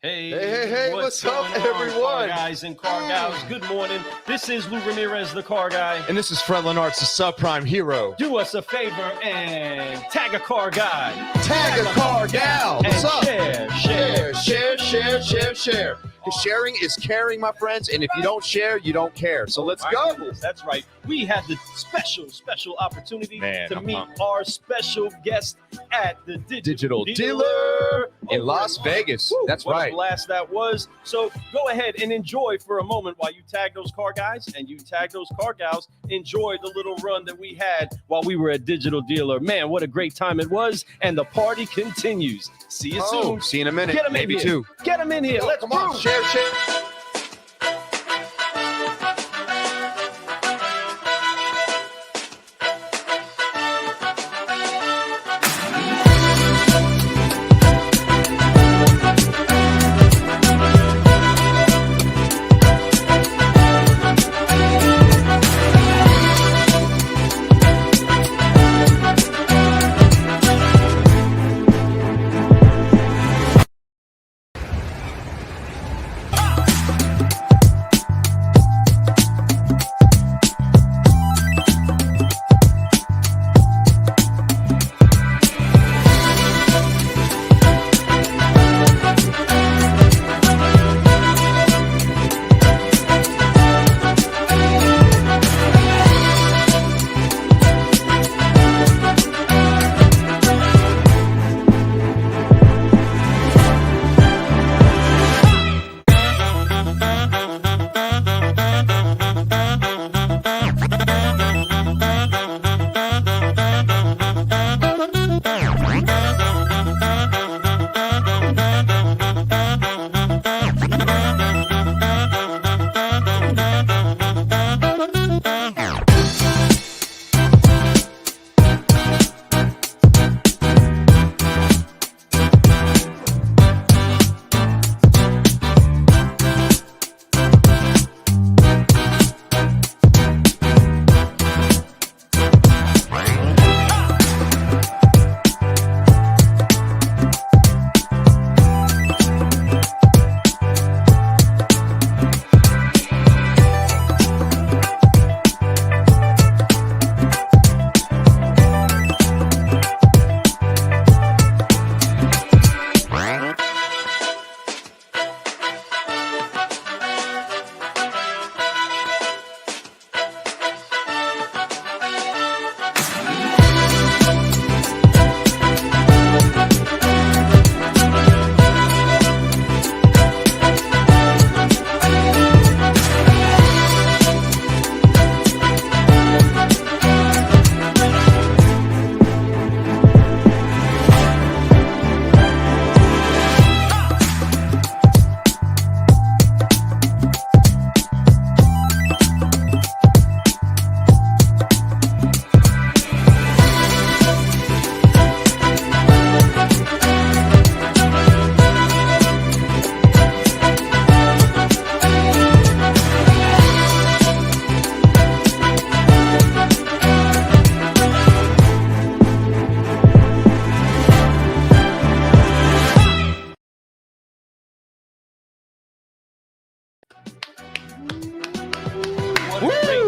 Hey, what's up, everyone? Car guys and car gals, good morning. This is Lou Ramirez, the car guy. And this is Fred Lenartz, the subprime hero. Do us a favor and tag a car guy. Tag a car gal. What's up? Share. Because sharing is caring, my friends. And if you don't share, you don't care. So let's go. That's right. We had the special opportunity to meet our special guest at the Digital Dealer in Las Vegas. Woo, that's what right. a blast that was. So go ahead and enjoy for a moment while you tag those car guys and you tag those car gals. Enjoy the little run that we had while we were at Digital Dealer. Man, what a great time it was. And the party continues. See you soon. See you in a minute. Get 'em maybe in here. two. Get them in here. Let's come on. Share.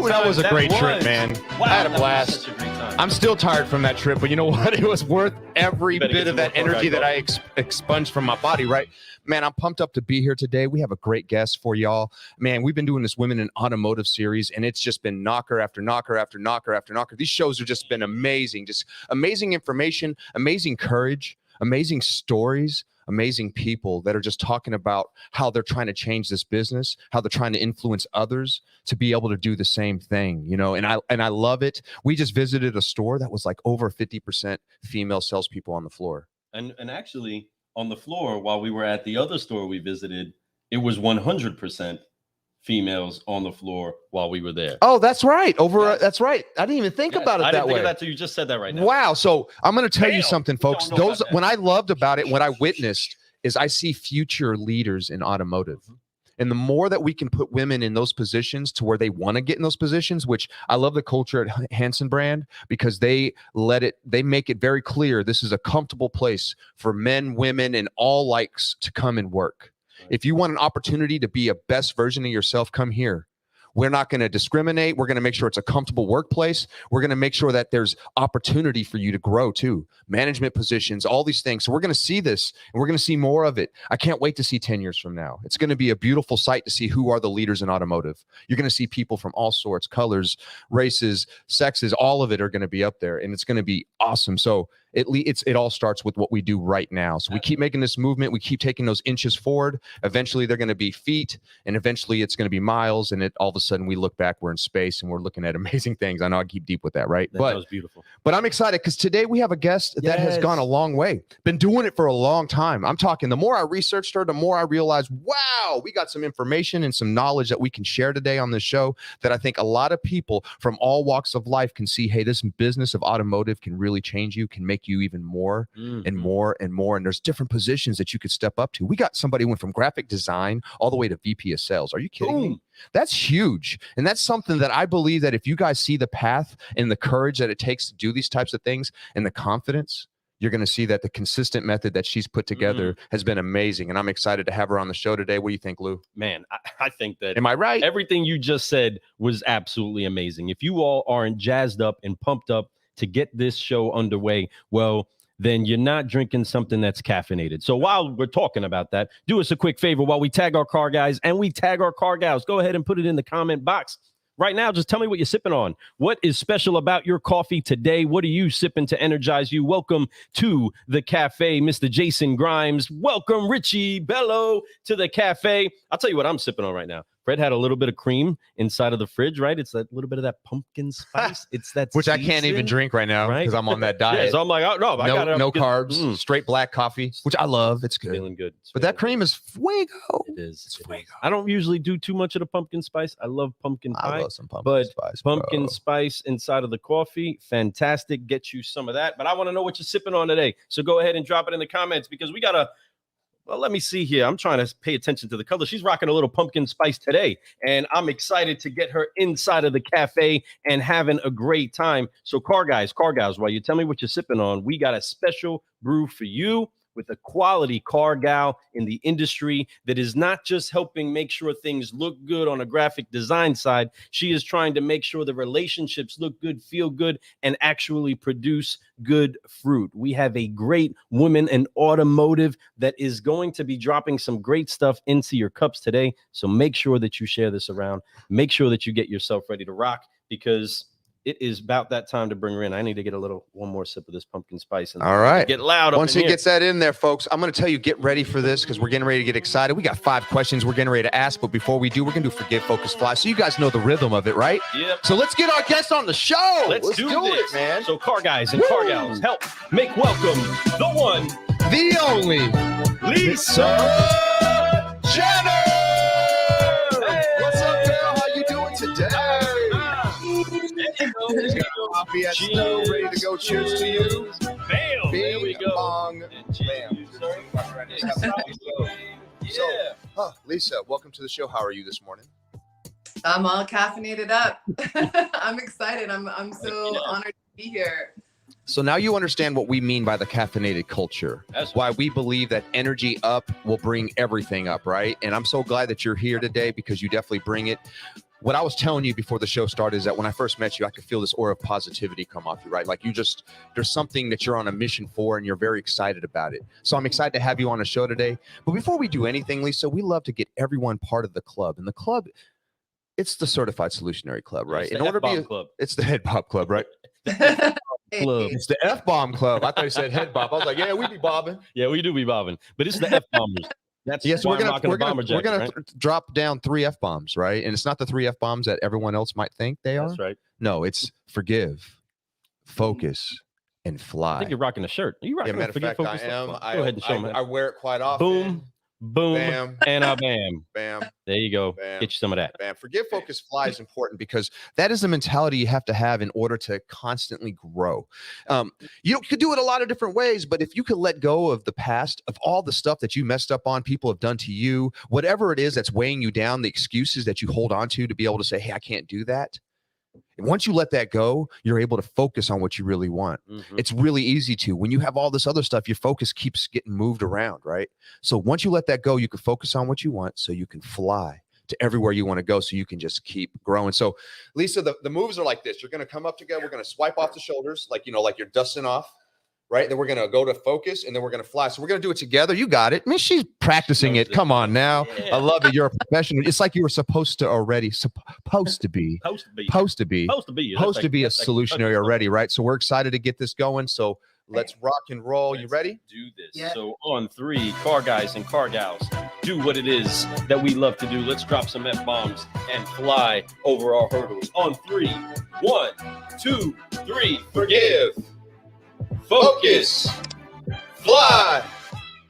That was a great trip, man. Wow, I had a blast. Such a great time. I'm still tired from that trip, but you know what? It was worth every bit of that energy that I expunged from my body, right? Man, I'm pumped up to be here today. We have a great guest for y'all. Man, we've been doing this Women in Automotive series, and it's just been knocker after knocker after knocker after knocker. These shows have just been amazing. Just amazing information, amazing courage, amazing stories, amazing people that are just talking about how they're trying to change this business, how they're trying to influence others to be able to do the same thing, you know, and I love it. We just visited a store that was like over 50% female salespeople on the floor. And actually on the floor, while we were at the other store we visited, it was 100% females on the floor while we were there. Oh, that's right. That's right. I didn't even think about it that way. I didn't think of that till you just said that right now. Wow. So I'm going to tell you something, folks. When I loved about it, what I witnessed is I see future leaders in automotive. And the more that we can put women in those positions to where they want to get in those positions, which I love the culture at Hanson Brand, because they make it very clear this is a comfortable place for men, women, and all likes to come and work. If you want an opportunity to be a best version of yourself, come here. We're not going to discriminate. We're going to make sure it's a comfortable workplace. We're going to make sure that there's opportunity for you to grow too. Management positions, all these things. So we're going to see this, and we're going to see more of it. I can't wait to see 10 years from now. It's going to be a beautiful sight to see who are the leaders in automotive. You're going to see people from all sorts, colors, races, sexes, all of it are going to be up there, and it's going to be awesome. So it all starts with what we do right now. So we keep making this movement. We keep taking those inches forward. Eventually they're going to be feet, and eventually it's going to be miles. And all of a sudden we look back, we're in space and we're looking at amazing things. I know I keep deep with that, right? That was beautiful. But I'm excited because today we have a guest that has gone a long way. Been doing it for a long time. I'm talking, the more I researched her, the more I realized, wow, we got some information and some knowledge that we can share today on this show that I think a lot of people from all walks of life can see, hey, this business of automotive can really change you, can make you even more and more and more. And there's different positions that you could step up to. We got somebody who went from graphic design all the way to VP of sales. Are you kidding me? That's huge. And that's something that I believe that if you guys see the path and the courage that it takes to do these types of things and the confidence, you're going to see that the consistent method that she's put together has been amazing. And I'm excited to have her on the show today. What do you think, Lou? Man, I think that... Am I right? Everything you just said was absolutely amazing. If you all aren't jazzed up and pumped up to get this show underway, well, then you're not drinking something that's caffeinated. So while we're talking about that, do us a quick favor while we tag our car guys and we tag our car gals. Go ahead and put it in the comment box. Right now, just tell me what you're sipping on. What is special about your coffee today? What are you sipping to energize you? Welcome to the cafe, Mr. Jason Grimes. Welcome, Richie Bello, to the cafe. I'll tell you what I'm sipping on right now. Fred had a little bit of cream inside of the fridge, right? It's that little bit of that pumpkin spice. It's that which I can't even drink right now because I'm on that diet. Yeah, so I'm like, oh, no, I got it. No carbs, straight black coffee, which I love. It's good. Feeling good. But that cream is fuego. It is. It's fuego. I don't usually do too much of the pumpkin spice. I love pumpkin pie. I love some pumpkin spice. Pumpkin spice inside of the coffee, fantastic. Get you some of that. But I want to know what you're sipping on today. So go ahead and drop it in the comments because we got to... Well, let me see here. I'm trying to pay attention to the color. She's rocking a little pumpkin spice today, and I'm excited to get her inside of the cafe and having a great time. So car guys, while you tell me what you're sipping on, we got a special brew for you with a quality car gal in the industry that is not just helping make sure things look good on a graphic design side. She is trying to make sure the relationships look good, feel good, and actually produce good fruit. We have a great woman in automotive that is going to be dropping some great stuff into your cups today. So make sure that you share this around. Make sure that you get yourself ready to rock because it is about that time to bring her in. I need to get one more sip of this pumpkin spice. And all right. Get loud. Once he gets that in there, folks, I'm going to tell you, get ready for this because we're getting ready to get excited. We got 5 questions we're getting ready to ask. But before we do, we're going to do Forgive, Focus, Fly. So you guys know the rhythm of it, right? Yep. So let's get our guest on the show. Let's do this, man. So car guys and car gals, help make welcome the one, the only, Lisa Jenner. Hey. What's up, girl? How you doing today? Coffee at snow, ready to go. Cheers to you. Bam. There we go. Bong. Bam. So, Lisa, welcome to the show. How are you this morning? I'm all caffeinated up. I'm excited. I'm so honored to be here. So now you understand what we mean by the caffeinated culture. That's why we believe that energy up will bring everything up, right? And I'm so glad that you're here today because you definitely bring it. What I was telling you before the show started is that when I first met you, I could feel this aura of positivity come off you, right? Like there's something that you're on a mission for and you're very excited about it. So I'm excited to have you on the show today. But before we do anything, Lisa, we love to get everyone part of the club. And the club, it's the Certified Solutionary Club, right? In order to be club. It's the Head Bob Club, right? Club. It's the F-bomb club. I thought you said head bob. I was like, yeah, we be bobbing. Yeah, we do be bobbing. But it's the F-bombers. That's yes, why we're gonna right? drop down 3 F-bombs, right? And it's not the 3 F-bombs that everyone else might think they are. That's right. No, it's forgive, focus, and fly. I think you're rocking a shirt. Are you rocking matter of fact, I am. Go ahead and show me. I wear it quite often. Boom. Boom, bam, and a bam. Bam. There you go. Bam. Get you some of that. Bam. Forgive, focus, fly is important because that is the mentality you have to have in order to constantly grow. You could do it a lot of different ways, but if you could let go of the past, of all the stuff that you messed up on, people have done to you, whatever it is that's weighing you down, the excuses that you hold on to be able to say, hey, I can't do that. And once you let that go, you're able to focus on what you really want. It's really easy to. When you have all this other stuff, your focus keeps getting moved around, right? So once you let that go, you can focus on what you want so you can fly to everywhere you want to go, so you can just keep growing. So Lisa, the moves are like this. You're going to come up together. We're going to swipe off the shoulders, like, you know, like you're dusting off. Right. Then we're going to go to focus, and then we're going to fly. So we're going to do it together. You got it. I mean, she's practicing it. Come on now. Yeah. I love it. You're a professional. It's like you were supposed to already, supposed to be a solutionary already. Right. So we're excited to get this going. So let's rock and roll. You ready? Do this. Yeah. So on 3, car guys and car gals, do what it is that we love to do. Let's drop some F-bombs and fly over our hurdles. On 3, 1, 2, 3, forgive. Focus, fly,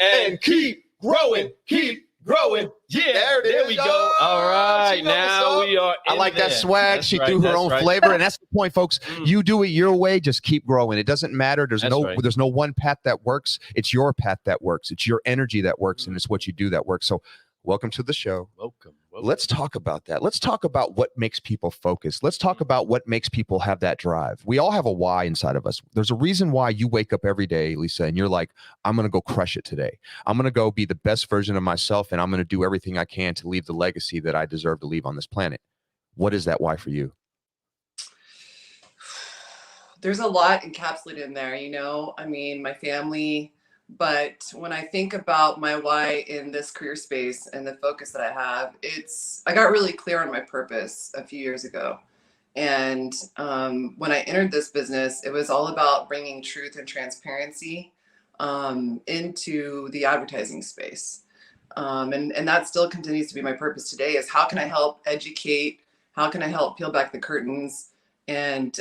and keep growing, keep growing. Yeah, there we go. All right, now we are in I like there. That swag. That's she right, threw her own flavor, and that's the point, folks. You do it your way, just keep growing. It doesn't matter. There's no one path that works. It's your path that works. It's your energy that works, and it's what you do that works. So welcome to the show. Welcome. Let's talk about that. Let's talk about what makes people focus. Let's talk about what makes people have that drive. We all have a why inside of us. There's a reason why you wake up every day, Lisa, and you're like, I'm going to go crush it today. I'm going to go be the best version of myself, and I'm going to do everything I can to leave the legacy that I deserve to leave on this planet. What is that why for you? There's a lot encapsulated in there, you know. I mean, my family. But when I think about my why in this career space and the focus that I have, I got really clear on my purpose a few years ago. And when I entered this business, it was all about bringing truth and transparency into the advertising space. And that still continues to be my purpose today, is how can I help educate? How can I help peel back the curtains and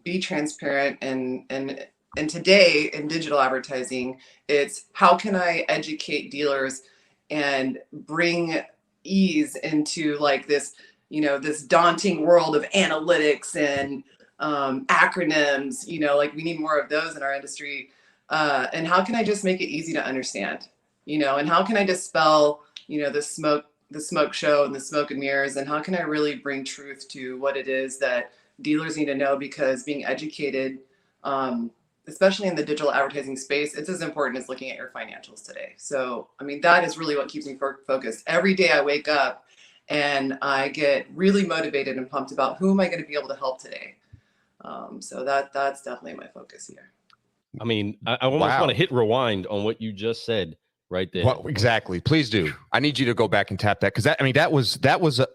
be transparent and today in digital advertising, it's how can I educate dealers and bring ease into like this, you know, this daunting world of analytics and acronyms, you know, like we need more of those in our industry. And how can I just make it easy to understand, you know, and how can I dispel, you know, the smoke show and the smoke and mirrors, and how can I really bring truth to what it is that dealers need to know? Because being educated, especially in the digital advertising space, it's as important as looking at your financials today. So, I mean, that is really what keeps me focused. Every day I wake up and I get really motivated and pumped about who am I going to be able to help today. So that's definitely my focus here. I mean, I almost want to hit rewind on what you just said right there. Well, exactly. Please do. I need you to go back and tap that, because that was a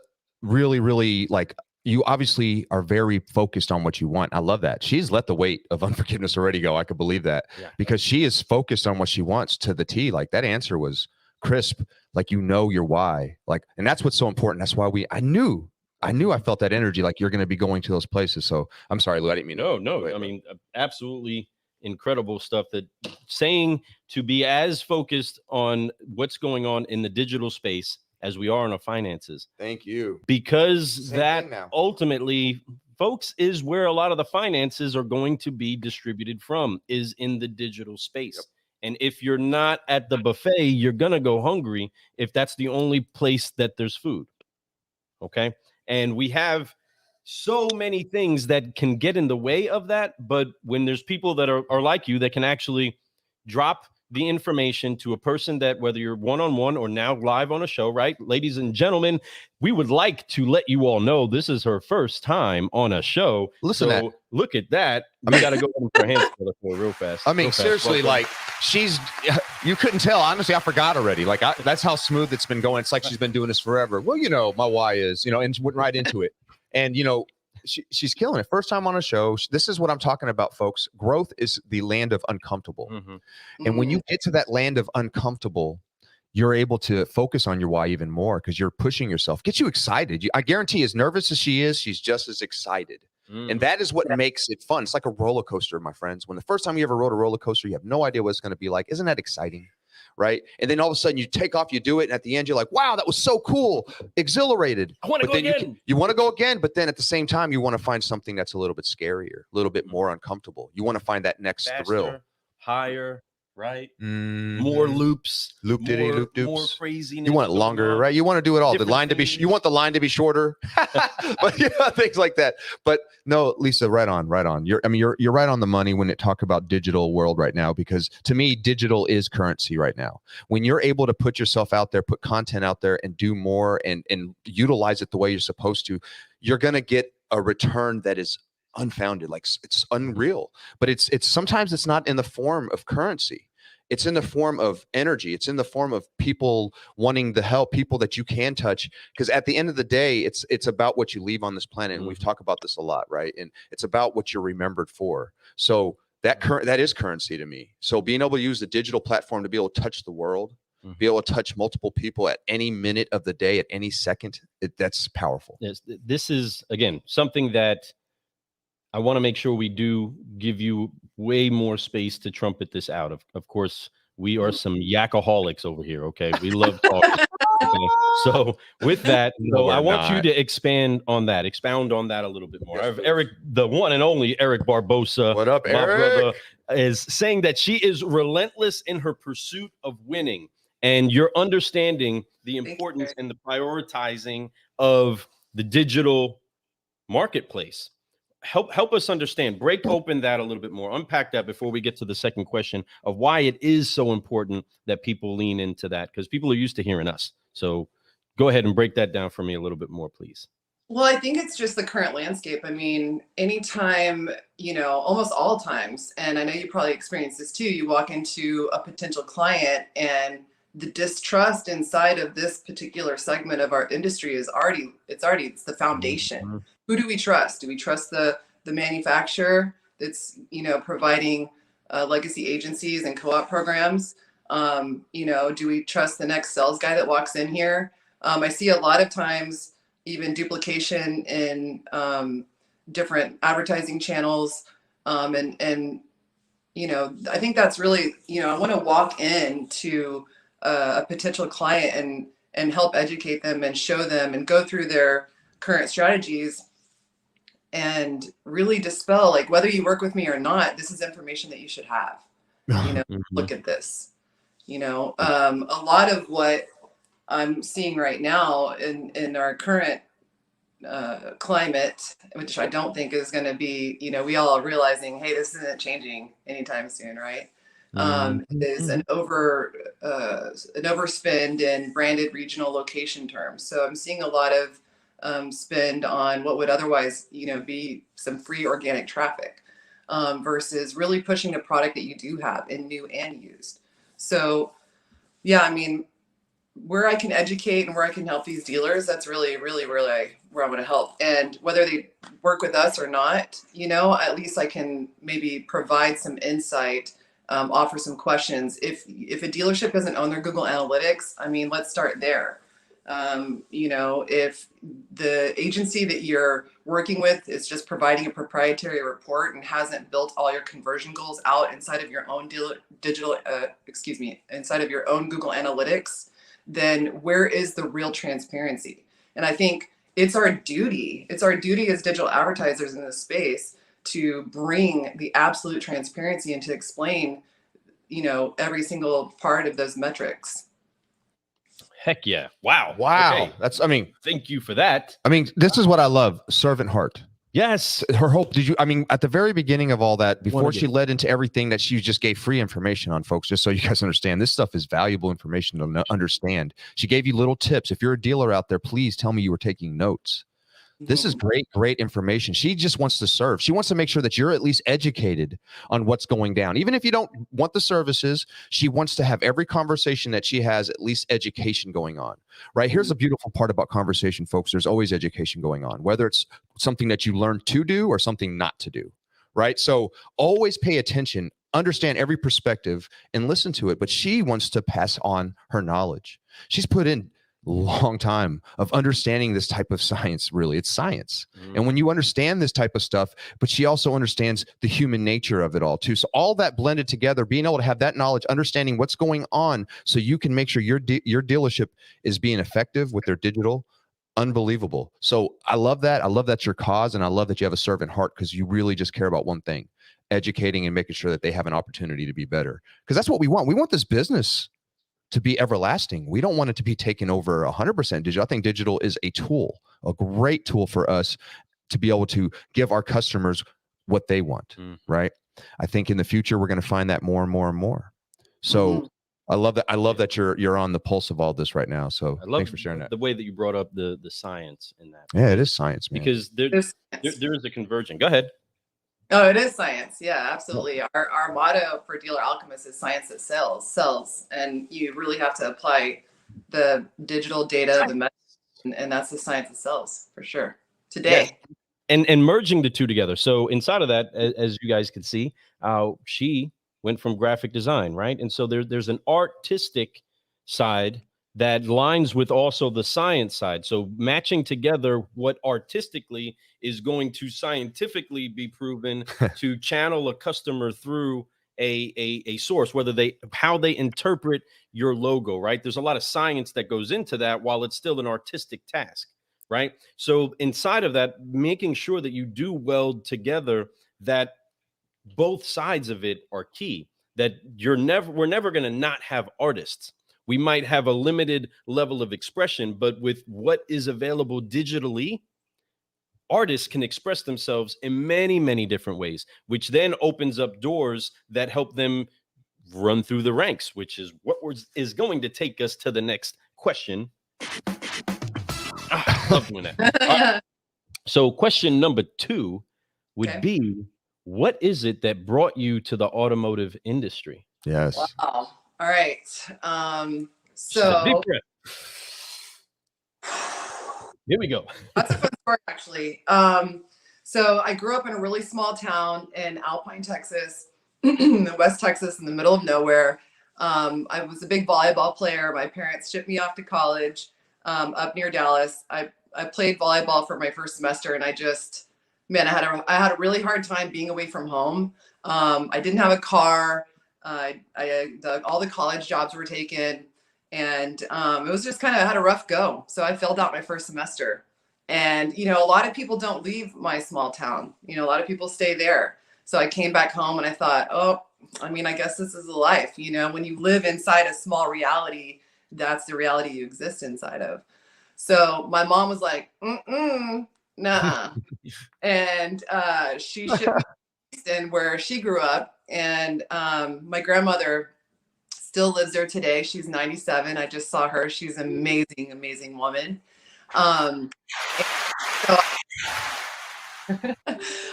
really, really like, you obviously are very focused on what you want. I love that. She's let the weight of unforgiveness already go. I could believe that, because she is focused on what she wants to the T. Like that answer was crisp. Like, you know, your why, like, and that's what's so important. That's why I knew I felt that energy. Like you're going to be going to those places. So I'm sorry, Lou, I didn't mean No. I mean, absolutely incredible stuff. That saying to be as focused on what's going on in the digital space as we are in our finances. Thank you. Because that ultimately, folks, is where a lot of the finances are going to be distributed from, is in the digital space. Yep. And if you're not at the buffet, you're going to go hungry if that's the only place that there's food. Okay. And we have so many things that can get in the way of that. But when there's people that are like you that can actually drop the information to a person that, whether you're one-on-one or now live on a show, right? Ladies and gentlemen, we would like to let you all know this is her first time on a show. Listen, so look at that. We got to go for her hands together for real fast. I mean, seriously, like you couldn't tell. Honestly, I forgot already. Like that's how smooth it's been going. It's like she's been doing this forever. Well, you know, my why is, you know, and went right into it. And, you know, she's killing it. First time on a show. This is what I'm talking about, folks. Growth is the land of uncomfortable. And when you get to that land of uncomfortable, you're able to focus on your why even more, because you're pushing yourself. Get you excited. I guarantee, as nervous as she is, she's just as excited. And that is what makes it fun. It's like a roller coaster, my friends. When the first time you ever rode a roller coaster, you have no idea what it's going to be like. Isn't that exciting? Right? And then all of a sudden you take off, you do it, and at the end you're like, wow, that was so cool, exhilarated. I want to go again. You want to go again, but then at the same time you want to find something that's a little bit scarier, a little bit more uncomfortable. You want to find that next thrill. Higher, right? Mhm. More loops, Loop diddy, more, loop doops. more craziness. You want it going longer, on. right? You want to do it all. The Different line to be, things. you want the line to be shorter, but yeah, things like that. But no, Lisa, right on, right on. You're right on the money when it talk about digital world right now, because to me, digital is currency right now. When you're able to put yourself out there, put content out there, and do more and utilize it the way you're supposed to, you're gonna get a return that is unfounded. Like it's unreal. But it's sometimes it's not in the form of currency. It's in the form of energy. It's in the form of people wanting to help, people that you can touch. Because at the end of the day, it's about what you leave on this planet. And we've talked about this a lot, right? And it's about what you're remembered for. So that is currency to me. So being able to use the digital platform to be able to touch the world, be able to touch multiple people at any minute of the day, at any second, that's powerful. Yes, this is, again, something that I want to make sure we do give you way more space to trumpet this out. Of course, we are some yakaholics over here. Okay, we love talking. Okay? So with that, No, I we're want you not. to expound on that a little bit more. Eric, the one and only Eric Barbosa, What up, my Eric? brother, is saying that she is relentless in her pursuit of winning, and you're understanding the importance and the prioritizing of the digital marketplace. Help us understand, break open that a little bit more, unpack that before we get to the second question of why it is so important that people lean into that, because people are used to hearing us. So go ahead and break that down for me a little bit more, please. Well, I think it's just the current landscape. I mean, anytime, almost all times, and I know you probably experienced this too, you walk into a potential client and the distrust inside of this particular segment of our industry is it's the foundation. Who do we trust? Do we trust the manufacturer that's, providing legacy agencies and co-op programs? Do we trust the next sales guy that walks in here? I see a lot of times even duplication in different advertising channels. I think that's really, I want to walk into a potential client and help educate them and show them and go through their current strategies and really dispel, like, whether you work with me or not, this is information that you should have. Look at this. A lot of what I'm seeing right now in our current climate, which I don't think is going to be, we all are realizing, hey, this isn't changing anytime soon, right? Is an overspend in branded regional location terms. So I'm seeing a lot of spend on what would otherwise, be some free organic traffic versus really pushing a product that you do have in new and used. So, yeah, I mean, where I can educate and where I can help these dealers, that's really, really, really where I want to help. And whether they work with us or not, at least I can maybe provide some insight, offer some questions. If a dealership doesn't own their Google Analytics, I mean, let's start there. If the agency that you're working with is just providing a proprietary report and hasn't built all your conversion goals out inside of your own inside of your own Google Analytics, then where is the real transparency? And I think it's our duty as digital advertisers in this space to bring the absolute transparency and to explain, every single part of those metrics. Heck yeah. Wow. Wow. Okay. Thank you for that. This is what I love. Servant heart. Yes. Her hope. At the very beginning of all that, before she led into everything that she just gave free information on, folks, just so you guys understand, this stuff is valuable information to understand. She gave you little tips. If you're a dealer out there, please tell me you were taking notes. This is great information. She just wants to serve. She wants to make sure that you're at least educated on what's going down. Even if you don't want the services, she wants to have every conversation that she has at least education going on, right? Here's the beautiful part about conversation, folks. There's always education going on, whether it's something that you learn to do or something not to do, right? So always pay attention, understand every perspective and listen to it. But she wants to pass on her knowledge. She's put in long time of understanding this type of science. Really, it's science. And when you understand this type of stuff, but she also understands the human nature of it all too. So all that blended together, being able to have that knowledge, understanding what's going on so you can make sure your dealership is being effective with their digital, unbelievable. So I love that. I love that's your cause. And I love that you have a servant heart, because you really just care about one thing: educating and making sure that they have an opportunity to be better. Because that's what we want. We want this business to be everlasting. We don't want it to be taken over 100% digital. I think digital is a tool, a great tool for us to be able to give our customers what they want, right? I think in the future, we're going to find that more and more and more. So I love that. I love that you're on the pulse of all this right now. So thanks for sharing that. The way that you brought up the science in that. Yeah, it is science, man. Because there is a conversion. Go ahead. Oh, it is science. Yeah, absolutely. Our motto for Dealer Alchemist is science that sells. And you really have to apply the digital data, the message, and that's the science that sells for sure today. Yes. And merging the two together. So inside of that, as you guys can see, she went from graphic design, right? And so there's an artistic side that lines with also the science side. So matching together what artistically is going to scientifically be proven to channel a customer through a source, how they interpret your logo, right? There's a lot of science that goes into that while it's still an artistic task, right? So inside of that, making sure that you do weld together that both sides of it are key, that we're never going to not have artists. We might have a limited level of expression, but with what is available digitally, artists can express themselves in many, many different ways, which then opens up doors that help them run through the ranks, which is what is going to take us to the next question. I love doing that. Right. So question number 2 would be, what is it that brought you to the automotive industry? Yes. Wow. All right. So here we go. That's a fun story, actually. So I grew up in a really small town in Alpine, Texas, West Texas, in the middle of nowhere. I was a big volleyball player. My parents shipped me off to college up near Dallas. I played volleyball for my first semester, and I had a really hard time being away from home. I didn't have a car. All the college jobs were taken, and it was just kind of had a rough go. So I failed out my first semester, and a lot of people don't leave my small town. A lot of people stay there. So I came back home, and I thought, I guess this is a life. When you live inside a small reality, that's the reality you exist inside of. So my mom was like, nah, and she shipped me to Houston, where she grew up. And my grandmother still lives there today. She's 97. I just saw her. She's an amazing, amazing woman. So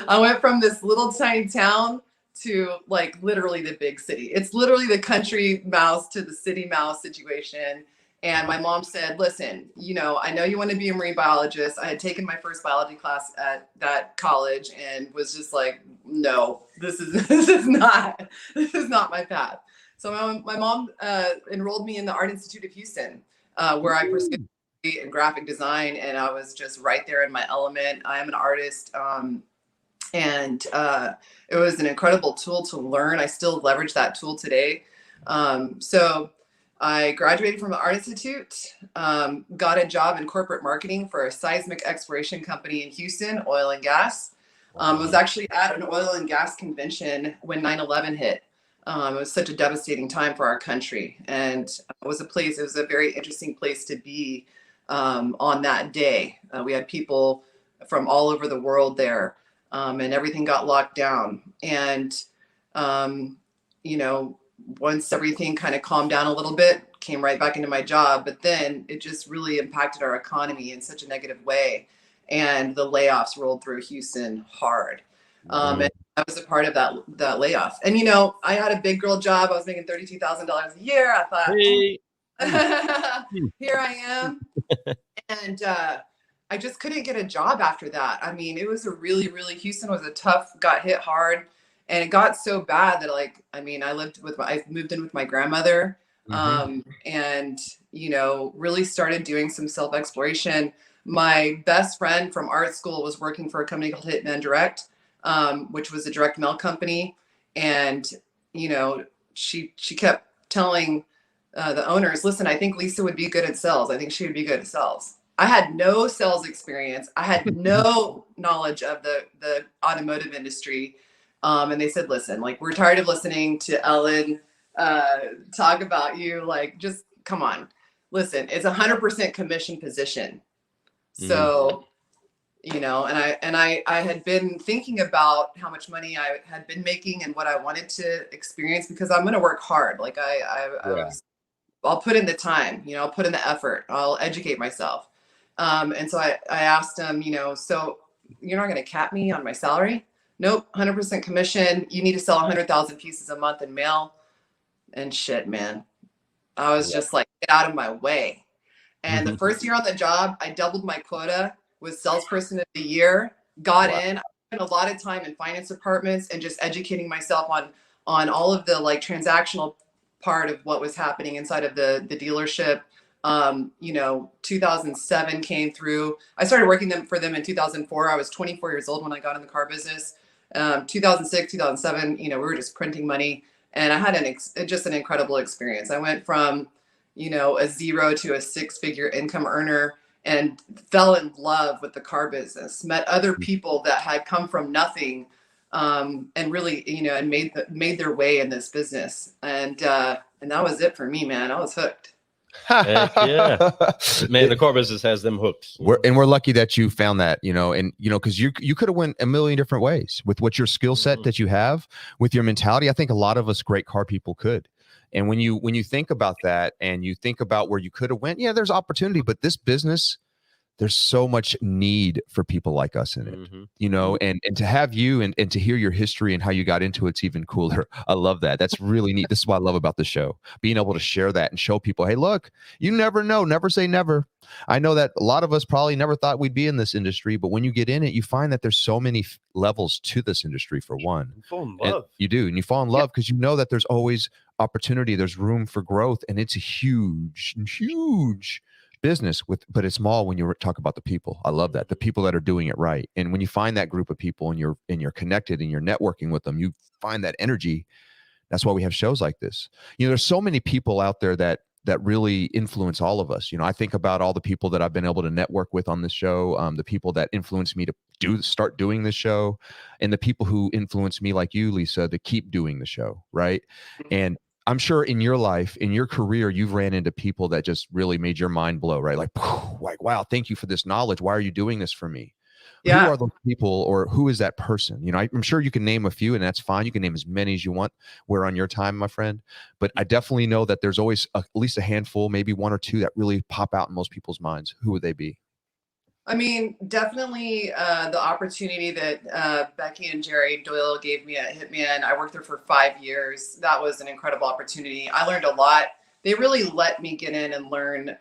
I went from this little tiny town to literally the big city. It's literally the country mouse to the city mouse situation. And my mom said, listen, I know you want to be a marine biologist. I had taken my first biology class at that college and was just like, no, this is not my path. So my mom enrolled me in the Art Institute of Houston, where I pursued in graphic design, and I was just right there in my element. I am an artist, and it was an incredible tool to learn. I still leverage that tool today. So I graduated from the Art Institute, got a job in corporate marketing for a seismic exploration company in Houston, oil and gas. Was actually at an oil and gas convention when 9/11 hit. It was such a devastating time for our country. And it was a very interesting place to be on that day. We had people from all over the world there, and everything got locked down. And, once everything kind of calmed down a little bit, came right back into my job. But then it just really impacted our economy in such a negative way. And the layoffs rolled through Houston hard. And I was a part of that layoff. And, I had a big girl job. I was making $32,000 a year. I thought, hey. Here I am. And I just couldn't get a job after that. It was Houston was got hit hard. And it got so bad that I moved in with my grandmother, and, really started doing some self-exploration. My best friend from art school was working for a company called Hitman Direct, which was a direct mail company. And, she kept telling the owners, listen, I think Lisa would be good at sales. I think she would be good at sales. I had no sales experience. I had no knowledge of the automotive industry. And they said, listen, like, we're tired of listening to Ellen talk about you. Like, just come on. Listen, it's 100% commission position. So, you know, and I had been thinking about how much money I had been making and what I wanted to experience, because I'm going to work hard. Like I'll put in the time, you know, I'll put in the effort, I'll educate myself. And so I asked him, you know, so you're not going to cap me on my salary? Nope. 100% commission. You need to sell 100,000 pieces a month in mail. And shit, man, I was just like, get out of my way. And the first year on the job, I doubled my quota, was salesperson of the year, got in. I spent a lot of time in finance departments and just educating myself on all of the like transactional part of what was happening inside of the dealership. You know, 2007 came through. I started working for them in 2004. I was 24 years old when I got in the car business. 2006, 2007, you know, we were just printing money, and I had just an incredible experience. I went from, you know, a 0 to a 6-figure income earner, and fell in love with the car business, met other people that had come from nothing, and really, you know, and made their way in this business. And that was it for me, man. I was hooked. Heck yeah, man, the car business has them hooks. We're lucky that you found that, you know, and you know, because you could have went a million different ways with what your skill set that you have, with your mentality. I think a lot of us great car people could. And when you think about that and you think about where you could have went, yeah, there's opportunity, but this business, there's so much need for people like us in it, you know, and to have you and to hear your history and how you got into it's even cooler. I love that. That's really neat. This is what I love about the show, being able to share that and show people, hey, look, you never know, never say never. I know that a lot of us probably never thought we'd be in this industry, but when you get in it, you find that there's so many levels to this industry. For one, you fall in love. You do, and you fall in love because you know that there's always opportunity, there's room for growth, and it's a huge business but it's small when you talk about the people. I love that, the people that are doing it right. And when you find that group of people and you're connected and you're networking with them, you find that energy. That's why we have shows like this. You know, there's so many people out there that really influence all of us. You know, I think about all the people that I've been able to network with on this show, the people that influenced me to start doing this show, and the people who influenced me, like you, Lisa, to keep doing the show, right? And I'm sure in your life, in your career, you've ran into people that just really made your mind blow, right? Like, wow, thank you for this knowledge. Why are you doing this for me? Yeah. Who are those people, or who is that person? You know, I'm sure you can name a few, and that's fine. You can name as many as you want. We're on your time, my friend. But I definitely know that there's always at least a handful, maybe one or two that really pop out in most people's minds. Who would they be? I mean, definitely the opportunity that Becky and Jerry Doyle gave me at Hitman. I worked there for 5 years. That was an incredible opportunity. I learned a lot. They really let me get in and learn.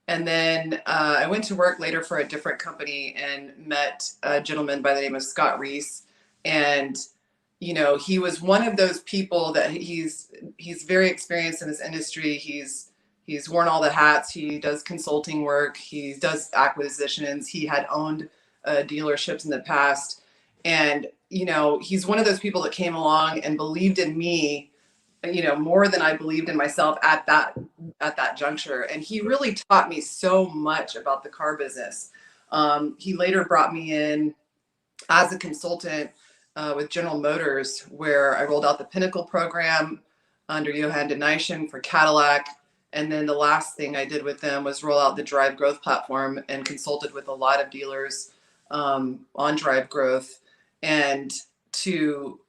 And then I went to work later for a different company and met a gentleman by the name of Scott Reese. And, you know, he was one of those people that he's very experienced in this industry. He's worn all the hats. He does consulting work. He does acquisitions. He had owned dealerships in the past. And, you know, he's one of those people that came along and believed in me, you know, more than I believed in myself at that juncture. And he really taught me so much about the car business. He later brought me in as a consultant with General Motors, where I rolled out the Pinnacle program under Johan Denishin for Cadillac. And then the last thing I did with them was roll out the Drive Growth platform and consulted with a lot of dealers on Drive Growth. And to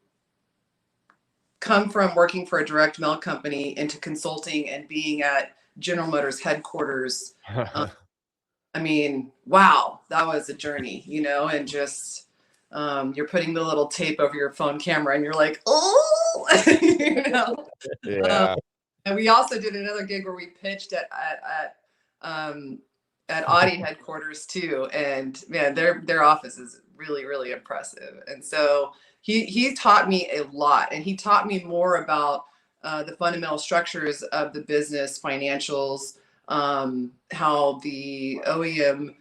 come from working for a direct mail company into consulting and being at General Motors headquarters, I mean, wow, that was a journey, you know, and just you're putting the little tape over your phone camera and you're like, oh, you know. Yeah. And we also did another gig where we pitched at Audi headquarters too. And man, their office is really, really impressive. And so he taught me a lot, and he taught me more about the fundamental structures of the business, financials, how the OEM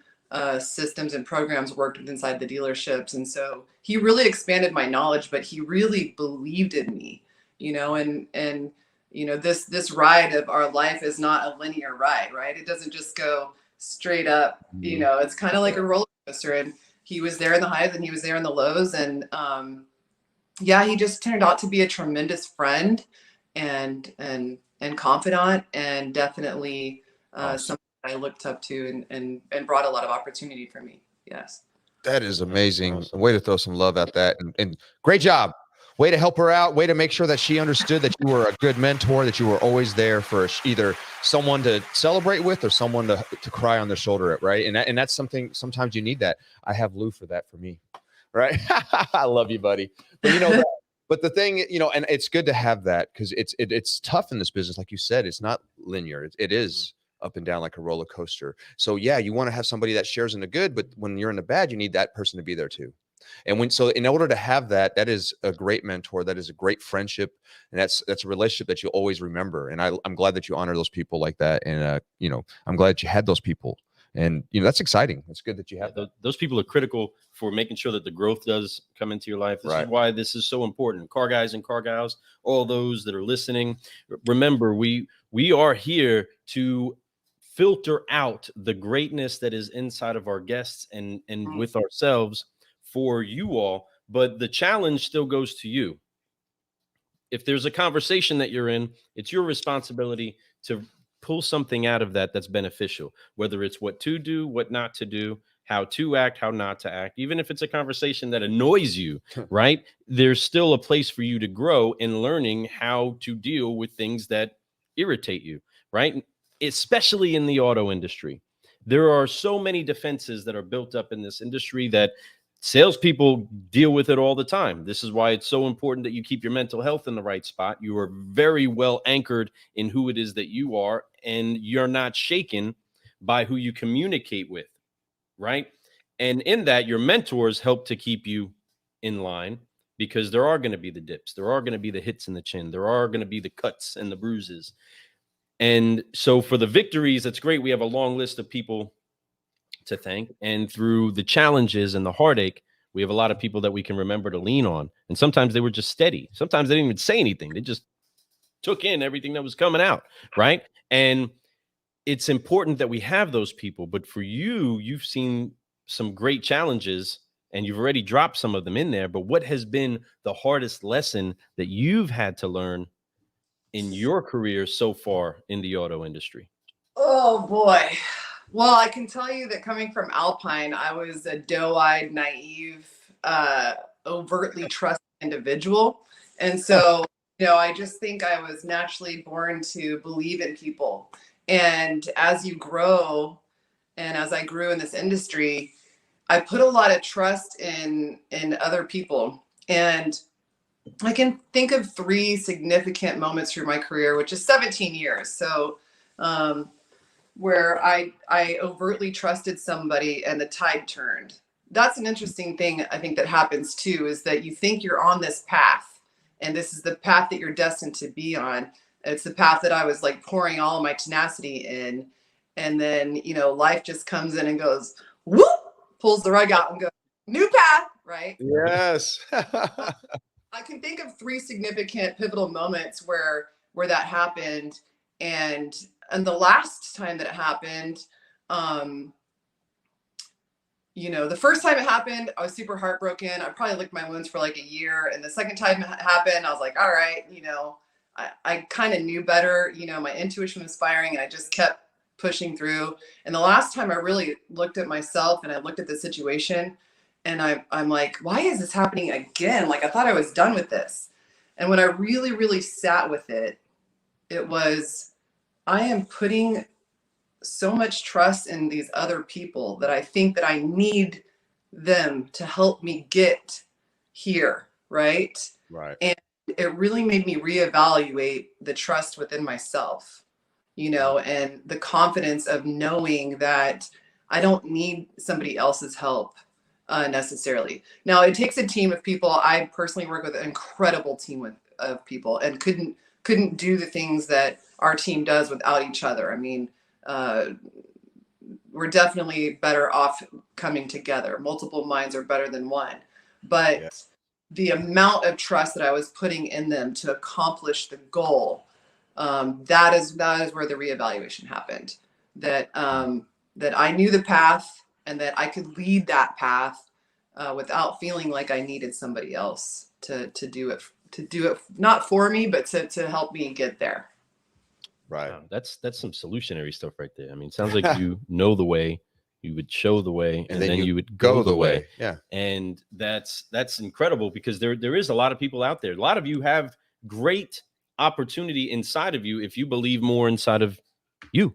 systems and programs worked inside the dealerships. And so he really expanded my knowledge, but he really believed in me, you know, and you know, this ride of our life is not a linear ride, right? It doesn't just go straight up, you know, it's kind of like a roller coaster. And he was there in the highs and he was there in the lows. And yeah, he just turned out to be a tremendous friend and confidant, and definitely Awesome. something I looked up to and brought a lot of opportunity for me. Yes. That is amazing. Awesome. Way to throw some love at that. And great job. Way to help her out. Way to make sure that she understood that you were a good mentor, that you were always there for either someone to celebrate with or someone to cry on their shoulder at, right? And that's something, sometimes you need that. I have Lou for that for me, right? I love you, buddy. But you know that. But the thing, you know, and it's good to have that because it's tough in this business. Like you said, it's not linear. It is up and down like a roller coaster. So yeah, you want to have somebody that shares in the good, but when you're in the bad, you need that person to be there too. And so in order to have that, that is a great mentor. That is a great friendship. And that's a relationship that you'll always remember. And I'm glad that you honor those people like that. And, you know, I'm glad that you had those people. And, you know, that's exciting. It's good that you have that. Those people are critical for making sure that the growth does come into your life. This Right. is why this is so important. Car guys and car gals, all those that are listening, remember, we are here to filter out the greatness that is inside of our guests and with ourselves for you all. But the challenge still goes to you. If there's a conversation that you're in, it's your responsibility to pull something out of that that's beneficial, whether it's what to do, what not to do, how to act, how not to act. Even if it's a conversation that annoys you, right? There's still a place for you to grow in learning how to deal with things that irritate you, right? Especially in the auto industry. There are so many defenses that are built up in this industry that salespeople deal with it all the time. This is why it's so important that you keep your mental health in the right spot. You are very well anchored in who it is that you are, and you're not shaken by who you communicate with, right? And in that, your mentors help to keep you in line, because there are going to be the dips. There are going to be the hits in the chin. There are going to be the cuts and the bruises. And so for the victories, that's great. We have a long list of people to thank. And through the challenges and the heartache, we have a lot of people that we can remember to lean on. And sometimes they were just steady. Sometimes they didn't even say anything. They just took in everything that was coming out, right? And it's important that we have those people. But for you, you've seen some great challenges and you've already dropped some of them in there. But what has been the hardest lesson that you've had to learn in your career so far in the auto industry? Oh boy. Well, I can tell you that coming from Alpine, I was a doe-eyed, naive, overtly trusting individual. And so, you know, I just think I was naturally born to believe in people. And as you grow, and as I grew in this industry, I put a lot of trust in other people. And I can think of 3 significant moments through my career, which is 17 years. So, where I overtly trusted somebody and the tide turned. That's an interesting thing I think that happens too, is that you think you're on this path and this is the path that you're destined to be on. It's the path that I was like pouring all of my tenacity in. And then, you know, life just comes in and goes, whoop, pulls the rug out and goes, new path, right? Yes. I can think of 3 significant pivotal moments where that happened. And the last time that it happened, you know, the first time it happened, I was super heartbroken. I probably licked my wounds for like a year. And the second time it happened, I was like, all right, you know, I kind of knew better. You know, my intuition was firing and I just kept pushing through. And the last time I really looked at myself and I looked at the situation and I'm like, why is this happening again? Like, I thought I was done with this. And when I really, really sat with it, it was, I am putting so much trust in these other people that I think that I need them to help me get here, right? Right. And it really made me reevaluate the trust within myself, you know, and the confidence of knowing that I don't need somebody else's help necessarily. Now, it takes a team of people. I personally work with an incredible team of people and couldn't do the things that our team does without each other. I mean, we're definitely better off coming together. Multiple minds are better than one. But the amount of trust that I was putting in them to accomplish the goal, that is where the reevaluation happened. That I knew the path and that I could lead that path without feeling like I needed somebody else. do it not for me, but to help me get there. Right. Wow, that's some solutionary stuff right there. I mean, it sounds like you know the way, you would show the way, and then you would go the way. Yeah. And that's incredible, because there is a lot of people out there. A lot of you have great opportunity inside of you if you believe more inside of you.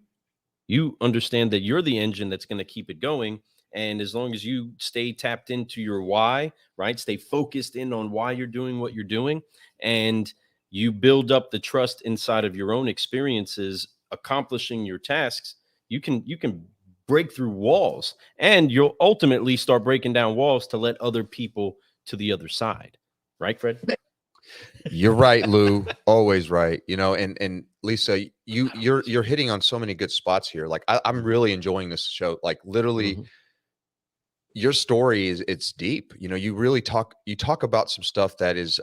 You understand that you're the engine that's going to keep it going. And as long as you stay tapped into your why, right? Stay focused in on why you're doing what you're doing, and you build up the trust inside of your own experiences, accomplishing your tasks, you can break through walls, and you'll ultimately start breaking down walls to let other people to the other side. Right, Fred? You're right, Lou. Always right. You know, and Lisa, you're hitting on so many good spots here. Like I'm really enjoying this show. Like literally, your story it's deep. You know, you really talk about some stuff that is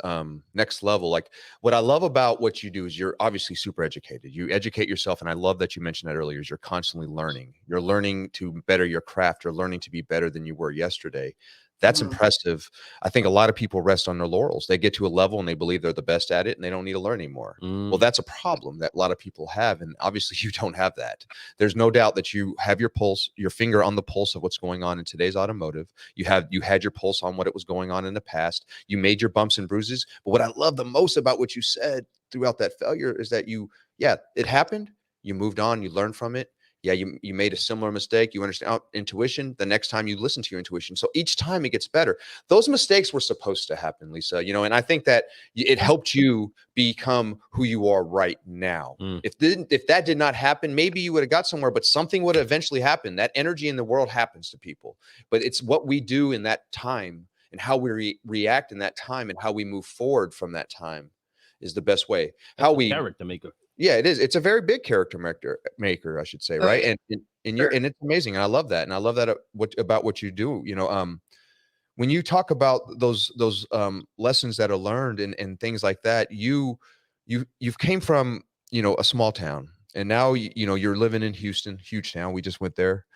next level. Like what I love about what you do is you're obviously super educated. You educate yourself, and I love that you mentioned that earlier. Is you're constantly learning. You're learning to better your craft. You're learning to be better than you were yesterday. That's impressive. I think a lot of people rest on their laurels. They get to a level and they believe they're the best at it, and they don't need to learn anymore. Well, that's a problem that a lot of people have. And obviously you don't have that. There's no doubt that you have your pulse, your finger on the pulse of what's going on in today's automotive. You had your pulse on what was going on in the past. You made your bumps and bruises. But what I love the most about what you said throughout that failure is that it happened. You moved on, you learned from it. Yeah, you made a similar mistake. You understand intuition. The next time you listen to your intuition. So each time it gets better. Those mistakes were supposed to happen, Lisa. You know, and I think that it helped you become who you are right now. If that did not happen, maybe you would have got somewhere, but something would have eventually happened. That energy in the world happens to people. But it's what we do in that time and how we react in that time and how we move forward from that time is the best way. Character maker. Yeah, it is. It's a very big character maker, I should say, right? And it's amazing. And I love that. And I love that about what you do. You know, when you talk about those lessons that are learned and things like that, you've came from, you know, a small town, and now you're living in Houston, huge town. We just went there.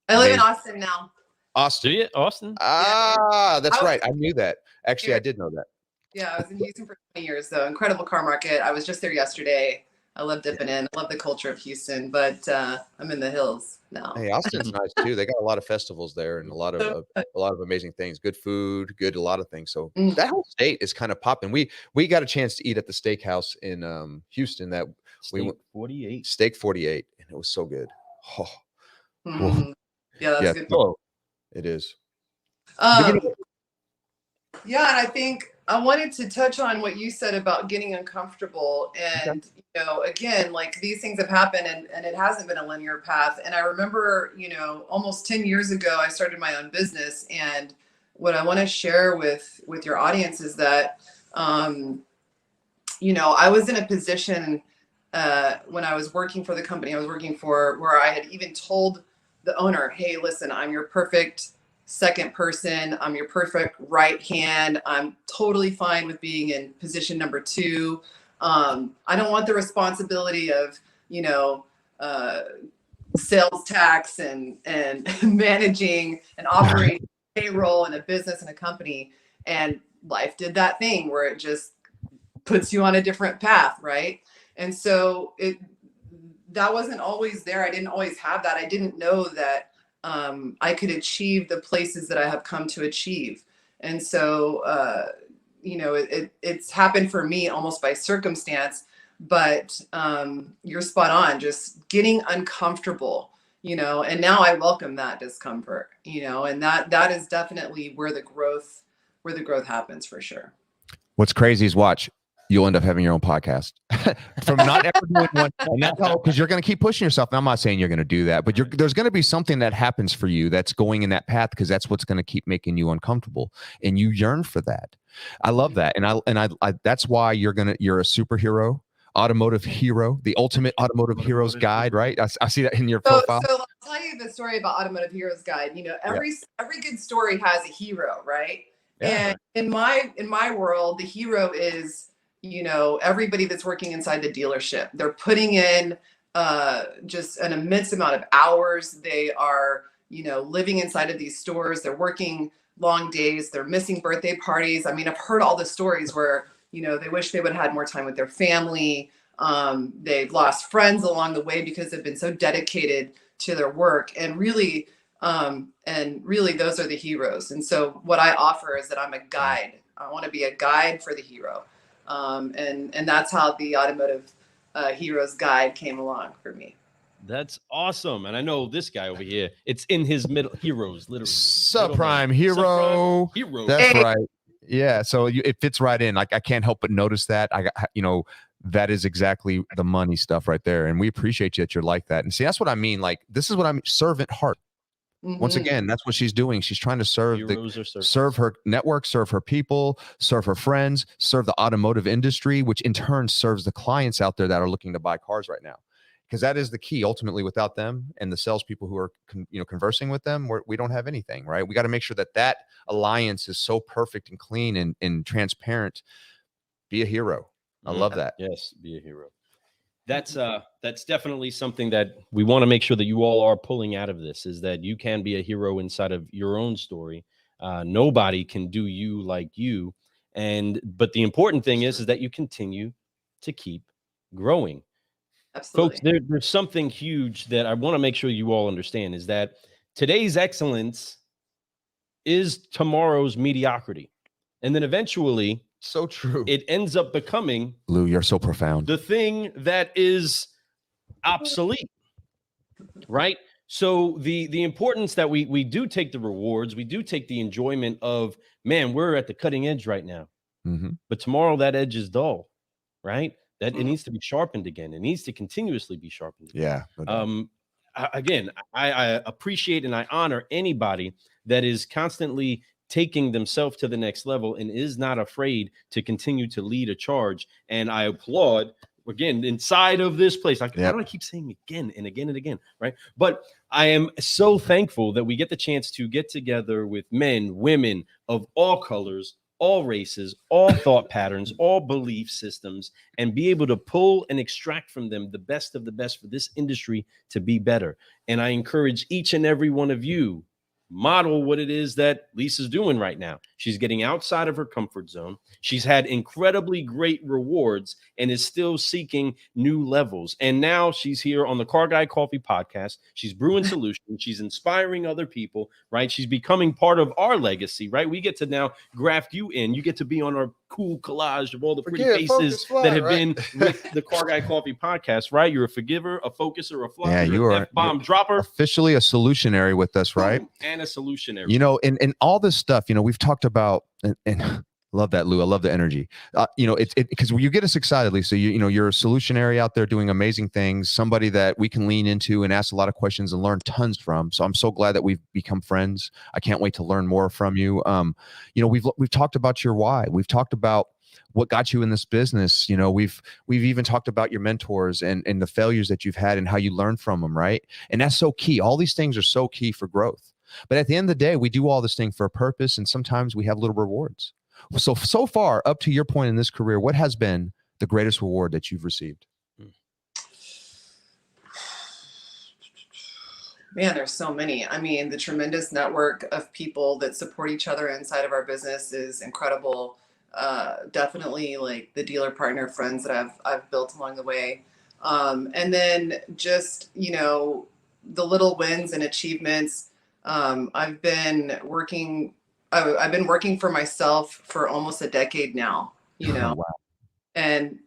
I live in Austin now. Austin. Do you? Austin? Ah, that's right. I knew that. Actually, I did know that. Yeah, I was in Houston for 20 years, though. Incredible car market. I was just there yesterday. I love dipping in. I love the culture of Houston, but I'm in the hills now. Hey, Austin's nice too. They got a lot of festivals there and a lot of amazing things. Good food, a lot of things. So that whole state is kind of popping. We got a chance to eat at the steakhouse in Houston that Steak 48. Steak 48, and it was so good. Oh. Yeah, that's good. Oh, it is. Yeah, and I think I wanted to touch on what you said about getting uncomfortable. And, you know, again, like these things have happened and it hasn't been a linear path. And I remember, you know, almost 10 years ago, I started my own business. And what I want to share with your audience is that, you know, I was in a position when I was working for the company I was working for, where I had even told the owner, hey, listen, I'm your perfect second person. I'm your perfect right hand. I'm totally fine with being in position number 2. I don't want the responsibility of, you know, sales tax and managing and operating payroll in a business and a company. And life did that thing where it just puts you on a different path, right? And so that wasn't always there. I didn't always have that. I didn't know that I could achieve the places that I have come to achieve. And so, you know, it's happened for me almost by circumstance, but you're spot on, just getting uncomfortable, you know, and now I welcome that discomfort, you know, and that is definitely where the growth happens for sure. What's crazy is you'll end up having your own podcast from not ever doing one. And that's all because you're going to keep pushing yourself. And I'm not saying you're going to do that, but there's going to be something that happens for you that's going in that path, because that's what's going to keep making you uncomfortable. And you yearn for that. I love that. And I that's why you're a superhero, automotive hero, the ultimate automotive hero's guide, right? I see that in your profile. So I'll tell you the story about Automotive Hero's Guide. You know, every good story has a hero, right? Yeah. And in my world, the hero is, you know, everybody that's working inside the dealership. They're putting in just an immense amount of hours. They are, you know, living inside of these stores. They're working long days. They're missing birthday parties. I mean, I've heard all the stories where, you know, they wish they would have had more time with their family. They've lost friends along the way because they've been so dedicated to their work. And really, those are the heroes. And so what I offer is that I'm a guide. I want to be a guide for the hero. And that's how the Automotive Heroes Guide came along for me. That's awesome. And I know this guy over here, it's in his middle, heroes, literally. Subprime hero. Subprime hero. That's right. Yeah. So it fits right in. Like, I can't help but notice that. That is exactly the money stuff right there. And we appreciate you that you're like that. And see, that's what I mean. Like, this is what I mean. Servant heart. Once again, that's what she's doing. She's trying to serve her network, serve her people, serve her friends, serve the automotive industry, which in turn serves the clients out there that are looking to buy cars right now. Because that is the key. Ultimately, without them and the salespeople who are conversing with them, we don't have anything, right? We got to make sure that alliance is so perfect and clean and transparent. Be a hero. I love that. Yes, be a hero. That's definitely something that we want to make sure that you all are pulling out of this, is that you can be a hero inside of your own story. Nobody can do you like you. But the important thing is that you continue to keep growing. Absolutely. Folks, there's something huge that I want to make sure you all understand, is that today's excellence is tomorrow's mediocrity. And then eventually, so true, it ends up becoming, Lou, you're so profound, the thing that is obsolete, right? So the importance that we do take the rewards, we do take the enjoyment of, man, we're at the cutting edge right now. But tomorrow that edge is dull, right? That it needs to be sharpened again. It needs to continuously be sharpened again. Yeah. Again, I appreciate and I honor anybody that is constantly taking themselves to the next level and is not afraid to continue to lead a charge. And I applaud, again, inside of this place. Why do I keep saying again and again and again, right? But I am so thankful that we get the chance to get together with men, women of all colors, all races, all thought patterns, all belief systems, and be able to pull and extract from them the best of the best for this industry to be better. And I encourage each and every one of you, model what it is that Lisa's doing right now. She's getting outside of her comfort zone. She's had incredibly great rewards and is still seeking new levels. And now she's here on the Car Guy Coffee podcast. She's brewing solutions. She's inspiring other people, right? She's becoming part of our legacy, right? We get to now graft you in. You get to be on our cool collage of all the pretty faces that have been with the Car Guy Coffee podcast, right? You're a forgiver, a focuser, a flyer, yeah, you are F-bomb dropper. Officially a solutionary with us, right? And a solutionary. And all this stuff, we've talked about, and love that, Lou. I love the energy. It's because you get us excited, Lisa. You're a solutionary out there doing amazing things, somebody that we can lean into and ask a lot of questions and learn tons from. So I'm so glad that we've become friends. I can't wait to learn more from you. We've talked about your why. We've talked about what got you in this business. We've even talked about your mentors and the failures that you've had and how you learn from them, right? And that's so key. All these things are so key for growth. But at the end of the day, we do all this thing for a purpose, and sometimes we have little rewards. So far, up to your point in this career, what has been the greatest reward that you've received? Man, there's so many. I mean, the tremendous network of people that support each other inside of our business is incredible. Definitely like the dealer partner friends that I've built along the way. And then just, the little wins and achievements. I've been working for myself for almost a decade now, Wow. and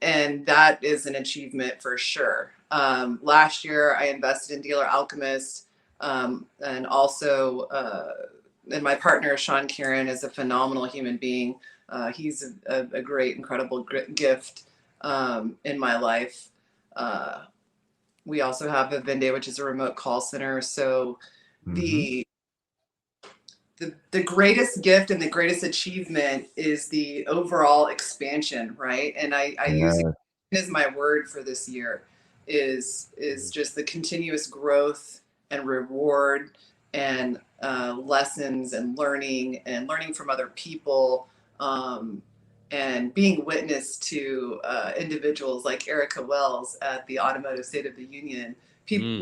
that is an achievement for sure. Last year I invested in Dealer Alchemist, and also, and my partner, Sean Kieran, is a phenomenal human being. He's a great, incredible gift, in my life. We also have a Vende, which is a remote call center. So the greatest gift and the greatest achievement is the overall expansion, right? And I use it as my word for this year is just the continuous growth and reward and lessons and learning from other people, and being witness to individuals like Erica Wells at the Automotive State of the Union, people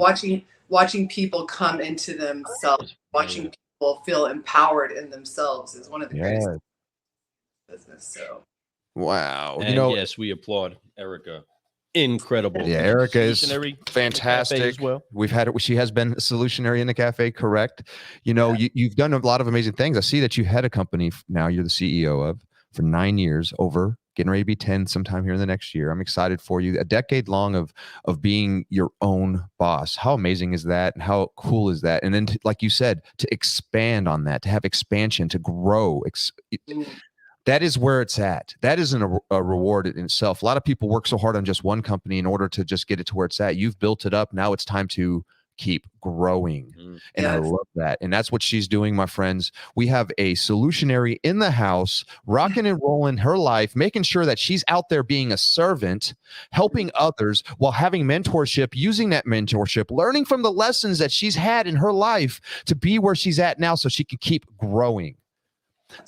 watching people come into themselves, watching people people feel empowered in themselves is one of the greatest Yeah. business. So Wow. And You know, yes, we applaud Erica. Incredible. yeah, Erica is Solutionary in the cafe fantastic. as well. We've had it. She has been a solutionary in the cafe, correct? You know, you've done a lot of amazing things. I see that you had a company now you're the CEO of for 9 years, over getting ready to be 10 sometime here in the next year. I'm excited for you. A decade long of being your own boss. How amazing is that? And how cool is that? And then, like you said, to expand on that, to have expansion, to grow. That is where it's at. That isn't a reward in itself. A lot of people work so hard on just one company in order to just get it to where it's at. You've built it up. Now it's time to keep growing. And I love that. And that's what she's doing, my friends. We have a solutionary in the house, rocking and rolling her life, making sure that she's out there being a servant, helping others while having mentorship, using that mentorship, learning from the lessons that she's had in her life to be where she's at now so she can keep growing.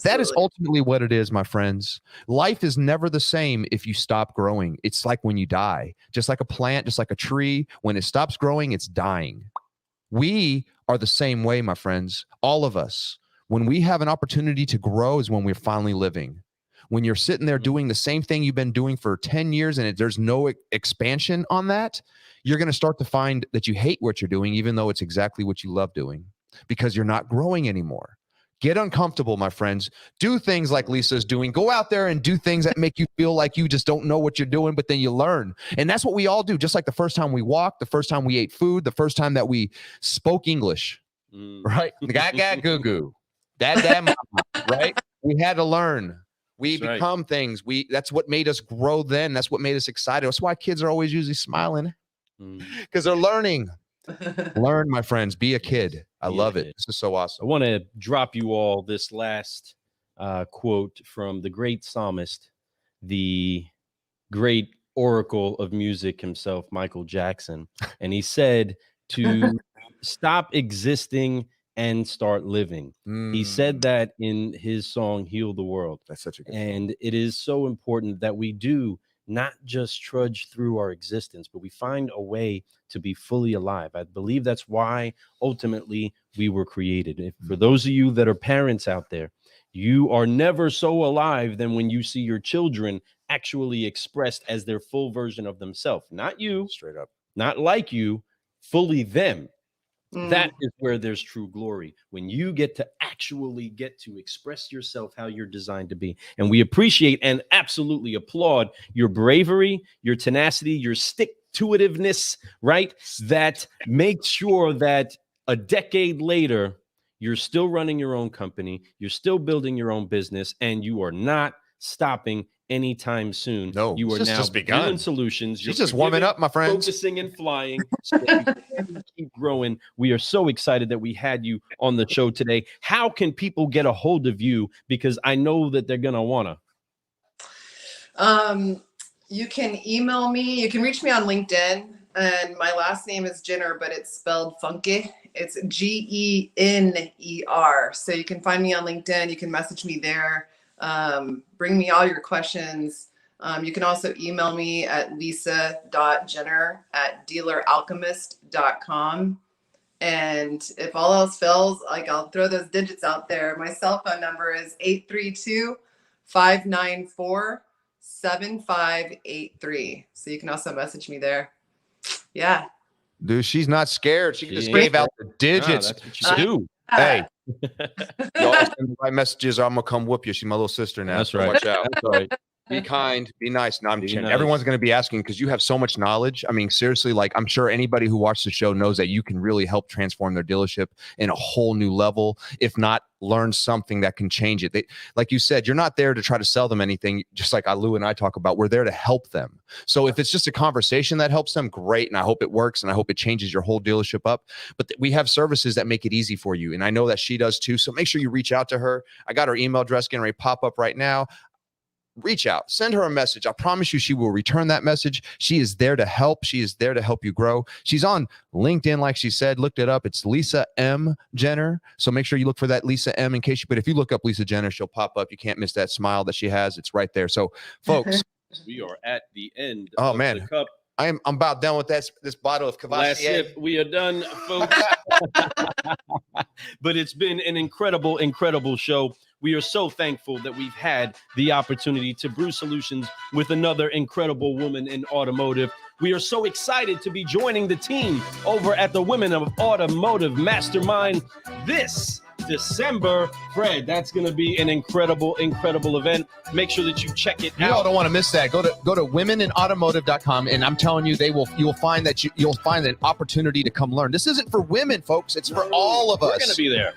That is ultimately what it is, my friends. Life is never the same if you stop growing. It's like when you die, just like a plant, just like a tree. When it stops growing, it's dying. We are the same way, my friends. All of us. When we have an opportunity to grow is when we're finally living. When you're sitting there doing the same thing you've been doing for 10 years and there's no expansion on that, you're going to start to find that you hate what you're doing, even though it's exactly what you love doing, because you're not growing anymore. Get uncomfortable, my friends. Do things like Lisa's doing. Go out there and do things that make you feel like you just don't know what you're doing, but then you learn. And that's what we all do. Just like the first time we walked, the first time we ate food, the first time that we spoke English, right? Gag, goo, goo. Dad, mama, right? We had to learn. We become things. That's what made us grow then. That's what made us excited. That's why kids are always usually smiling, because they're learning. Learn, my friends. Be a kid. I love it. This is so awesome. I want to drop you all this last quote from the great psalmist, the great oracle of music himself, Michael Jackson. And he said to stop existing and start living. He said that in his song, Heal the World. That's such a good song. It is so important that we do not just trudge through our existence, but we find a way to be fully alive. I believe that's why ultimately we were created. For those of you that are parents out there, you are never so alive than when you see your children actually expressed as their full version of themselves. Not you, straight up, not like you, fully them. That is where there's true glory, when you get to actually get to express yourself how you're designed to be. And we appreciate and absolutely applaud your bravery, your tenacity, your stick-to-itiveness, right? That makes sure that a decade later, you're still running your own company, you're still building your own business, and you are not stopping anytime soon. No, you are now building solutions. You're just warming up, my friends. Focusing and flying. So that you can keep growing. We are so excited that we had you on the show today. How can people get a hold of you? Because I know that they're gonna wanna. You can email me. You can reach me on LinkedIn, and my last name is Jenner, but it's spelled funky. It's Genner. So you can find me on LinkedIn. You can message me there. Bring me all your questions. You can also email me at lisa.jenner@dealeralchemist.com. And if all else fails, I'll throw those digits out there. My cell phone number is 832-594-7583. So you can also message me there. Yeah. Dude, she's not scared. She just gave out the digits. That's what you do. Hey, y'all send the right messages, or I'm gonna come whoop you. She's my little sister now. That's right. Watch out. That's right. Be kind, be nice. No, I'm Be kidding. nice. Everyone's going to be asking because you have so much knowledge. I mean, seriously, like I'm sure anybody who watched the show knows that you can really help transform their dealership in a whole new level. If not, learn something that can change it. Like you said, you're not there to try to sell them anything. Just like Lou and I talk about, we're there to help them. So if it's just a conversation that helps them, great. And I hope it works. And I hope it changes your whole dealership up. But we have services that make it easy for you. And I know that she does too. So make sure you reach out to her. I got her email address getting ready to pop up right now. Reach out, send her a message. I promise you she will return that message. She is there to help. She is there to help you grow. She's on LinkedIn, like she said. Looked it up. It's Lisa M. Jenner. So make sure you look for that Lisa M in case but if you look up Lisa Jenner, she'll pop up. You can't miss that smile that she has. It's right there. So folks, we are at the end of the cup. I'm about done with this bottle of Last Cavassier. sip. We are done, folks. But it's been an incredible, incredible show. We are so thankful that we've had the opportunity to brew solutions with another incredible woman in automotive. We are so excited to be joining the team over at the Women of Automotive Mastermind this December. Fred, that's going to be an incredible, incredible event. Make sure that you check it You all out. don't want to miss that. Go to womeninautomotive.com, and I'm telling you, you'll find that you'll find an opportunity to come learn. This isn't for women, folks. It's for all of us. We're going to be there.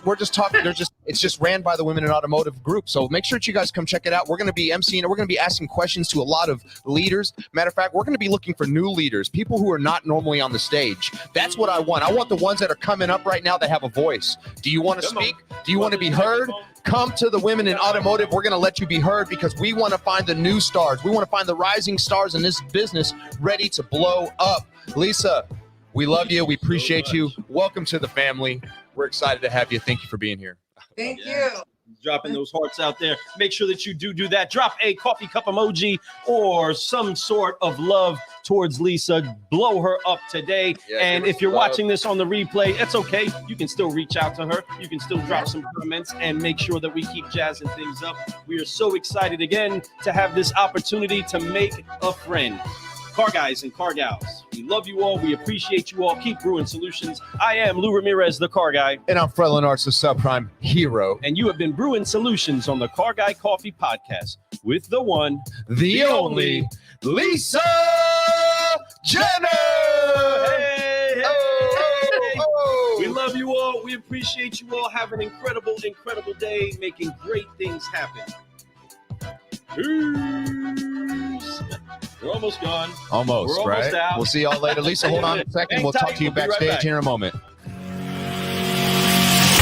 We're just talking. It's just ran by the Women in Automotive group. So make sure that you guys come check it out. We're going to be emceeing it. We're going to be asking questions to a lot of leaders. Matter of fact, we're going to be looking for new leaders, people who are not normally on the stage. That's what I want. I want the ones that are coming up right now that have a voice. Do you want to speak? Do you want to be heard? Come to the Women in Automotive. We're going to let you be heard because we want to find the new stars. We want to find the rising stars in this business ready to blow up. Lisa, we love you. We appreciate you. Welcome to the family. We're excited to have you. Thank you for being here. Thank you. Dropping those hearts out there. Make sure that you do that. Drop a coffee cup emoji or some sort of love towards Lisa. Blow her up today. Yeah, and if you're watching this on the replay, it's okay. You can still reach out to her. You can still drop some comments and make sure that we keep jazzing things up. We are so excited again to have this opportunity to make a friend. Car guys and car gals, we love you all. We appreciate you all. Keep brewing solutions. I am Lou Ramirez, the car guy. And I'm Fred Lenartz, the subprime hero. And you have been brewing solutions on the Car Guy Coffee Podcast with the one, The only Lisa Jenner. Hey, Oh. we love you all. We appreciate you all. Have an incredible, incredible day, making great things happen. Peace. We're almost gone. Almost, We're almost right? out. We'll see y'all later. Lisa, hold on a second. Hang We'll tight. talk to you We'll be right backstage back. here in a moment.